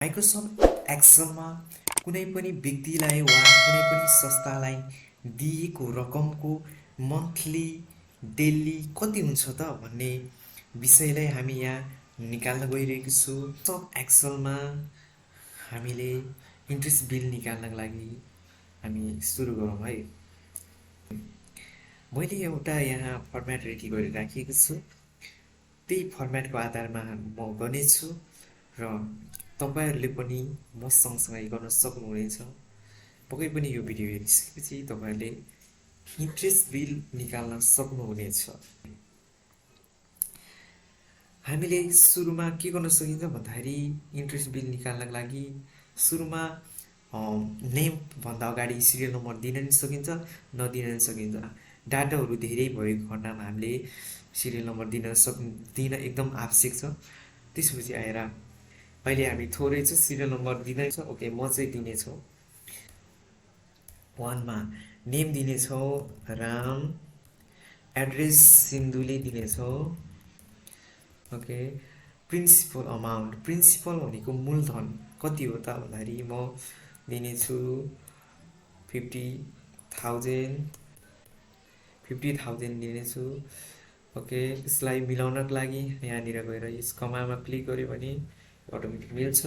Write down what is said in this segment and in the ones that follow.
Microsoft एक्सेलमा कुनै पनि व्यक्तिलाई वा कुनै पनि संस्थालाई दिएको रकमको मन्थली डेली कति हुन्छ त भन्ने विषयलाई हामी यहाँ निकाल्न गइरहेको छु। सब एक्सेलमा हामीले इन्ट्रेस्ट बिल निकाल्नको लागि हामी सुरु गरौँ है। मैले एउटा यहाँ फर्मेट रेडी गरेर राखेको छु। त्यही फर्मेटको आधारमा म गर्नेछु र तपाईँहरूले पनि म सँगसँगै गर्न सक्नुहुनेछ। पक्कै पनि यो भिडियो हेरिसकेपछि तपाईँहरूले इन्ट्रेस्ट बिल निकाल्न सक्नुहुनेछ। हामीले सुरुमा के गर्न सकिन्छ भन्दाखेरि इन्ट्रेस्ट बिल निकाल्नको लागि सुरुमा नेमभन्दा अगाडि सिरियल नम्बर दिन नि सकिन्छ, नदिन नि सकिन्छ। डाटाहरू धेरै भएको खण्डमा हामीले सिरियल नम्बर दिन एकदम आवश्यक छ। त्यसपछि आएर अहिले हामी थोरै चाहिँ सिरियल नम्बर दिँदैछ। ओके, म चाहिँ दिनेछु 1 मा नेम दिनेछौँ राम, एड्रेस सिन्धुली दिनेछौँ। ओके, प्रिन्सिपल अमाउन्ट, प्रिन्सिपल भनेको मूलधन कति हो त भन्दाखेरि म दिनेछु 50,000 दिनेछु। ओके, यसलाई मिलाउनको लागि यहाँनिर गएर यस कमामा क्लिक गऱ्यो भने अटोमेटिक मिल्छ।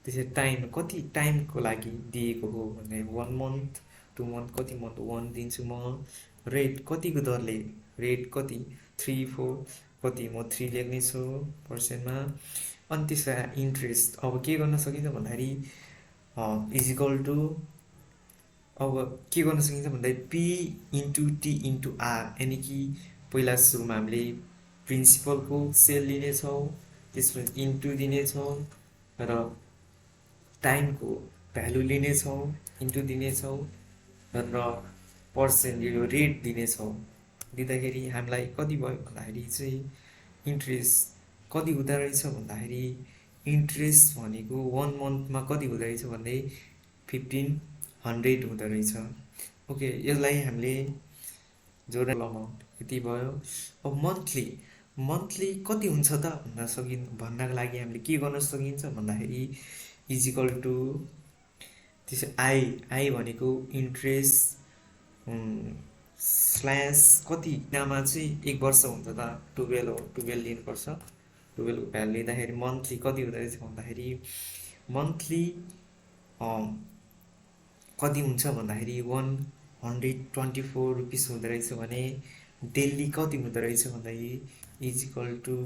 त्यसरी टाइम कति टाइमको लागि दिएको हो भने 1 मन्थ, 2 मन्थ, कति मन्थ 1 दिन्छु म। रेट कतिको दरले, रेट कति 3, 4, कति म 3 लेख्नेछु पर्सेन्टमा। अनि त्यसमा इन्ट्रेस्ट अब के गर्न सकिन्छ भन्दाखेरि इजिकल टु अब के गर्न सकिन्छ भन्दाखेरि P into T into R, यानि कि पहिला सुरुमा हामीले प्रिन्सिपलको सेल लिनेछौँ, त्यसपछि इन्टु दिनेछौँ र टाइमको भ्यालु लिनेछौँ, इन्टु दिनेछौँ र पर्सेन्ट यो रेट दिनेछौँ। दिँदाखेरि हामीलाई कति भयो भन्दाखेरि चाहिँ इन्ट्रेस्ट कति हुँदो रहेछ भन्दाखेरि इन्ट्रेस्ट भनेको 1 मन्थमा कति हुँदो रहेछ भन्दै 1500 हुँदो रहेछ। ओके, यसलाई हामीले जोडेर अमाउन्ट यति भयो। अब मन्थली कति हुन्छ त भन्नको लागि हामीले के गर्न सकिन्छ भन्दाखेरि इजिकल टु त्यसै आई भनेको इन्ट्रेस्ट स्ल्यास कति नामा चाहिँ 1 वर्ष हुन्छ त 12 हो, 12 लिनुपर्छ। 12 भ्यालु लिँदाखेरि मन्थली कति हुँदो रहेछ भन्दाखेरि मन्थली कति हुन्छ भन्दाखेरि 124 रुपिस हुँदो रहेछ भने डेली कति हुँदो रहेछ भन्दाखेरि is equal to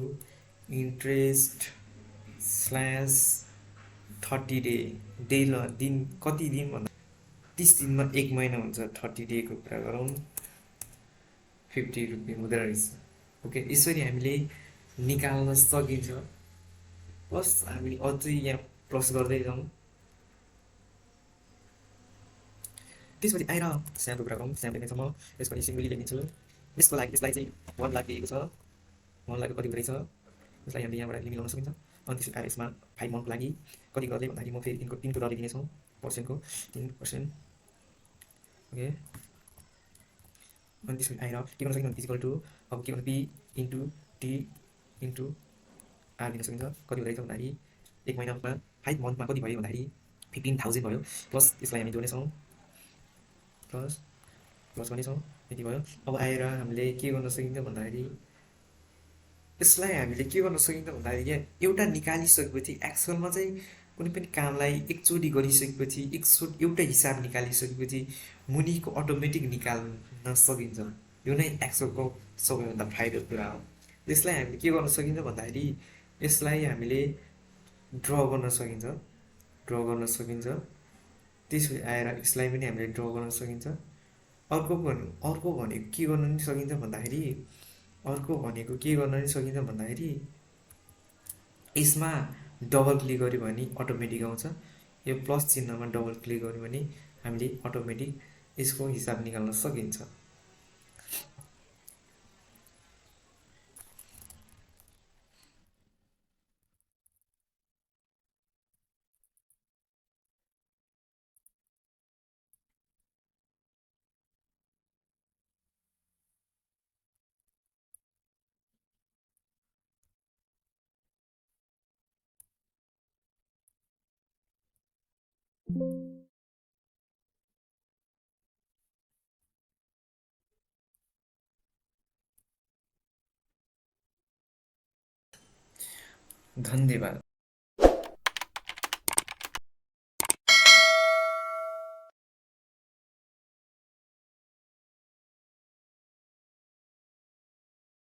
interest slash 30 day दिन कति दिन भन्दा 30 दिनमा 1 महिना हुन्छ। 30 डेको कुरा गरौँ 50 रुपियाँ हुँदो रहेछ। ओके, यसरी हामीले निकाल्न सकिन्छ। प्लस हामी अझै यहाँ प्लस गर्दै जाउँ। त्यसपछि आएर स्यामको कुरा गरौँ। स्याम लेख्नेछु म, यसपछि सिङ्गली लेख्नेछु। यसलाई चाहिँ 1 लाख दिएको छ। 1 लाख कति हुँदैछ यसलाई हामीले यहाँबाट मिलाउन सकिन्छ। अनि त्यसपछि आएर यसमा 5 मन्थको लागि कति गर्दै भन्दाखेरि म फेरि तिनको दरले दिनेछौँ पर्सेन्टको 3%। ओके, अनि त्यसपछि आएर के गर्न सकिन्छ इजिकल टु अब के भन्नु P into T into R दिन सकिन्छ। कति हुँदैछ भन्दाखेरि 1 महिनामा 5 मन्थमा कति भयो भन्दाखेरि 15,000 भयो। प्लस यसलाई हामी जोड्नेछौँ, प्लस गर्नेछौँ, यति भयो। अब आएर हामीले के गर्न सकिन्छ भन्दाखेरि यसलाई हामीले के गर्न सकिन्छ भन्दाखेरि यहाँ एउटा निकालिसकेपछि एक्सेलमा चाहिँ कुनै पनि कामलाई एकचोटि गरिसकेपछि एउटै हिसाब निकालिसकेपछि मुनिको अटोमेटिक निकाल्न सकिन्छ। यो नै एक्सेलको सबैभन्दा फाइदाको कुरा हो। यसलाई हामीले के गर्न सकिन्छ भन्दाखेरि यसलाई हामीले ड्र गर्न सकिन्छ, त्यसपछि आएर यसलाई पनि हामीले ड्र गर्न सकिन्छ। अर्को भनेको के गर्न नि सकिन्छ भन्दाखेरि यसमा डबल क्लिक गऱ्यो भने अटोमेटिक आउँछ। यो प्लस चिन्हमा डबल क्लिक गऱ्यो भने हामीले अटोमेटिक यसको हिसाब निकाल्न सकिन्छ। धन्यवाद।